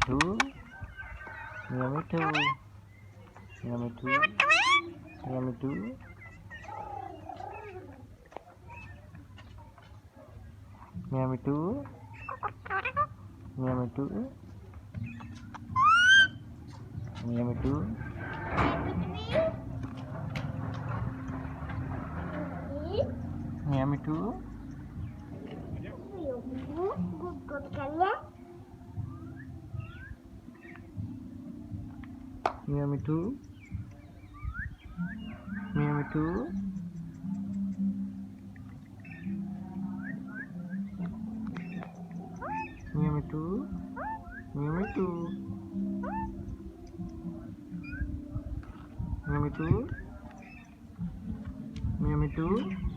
too. Yummy too. Yummy too. Yummy too. Yummy too. Yummy too. Yummy too. Yummy too. Yummy too. Yummy too. Yummy too. Yummy too. Yummy too. Yummy too.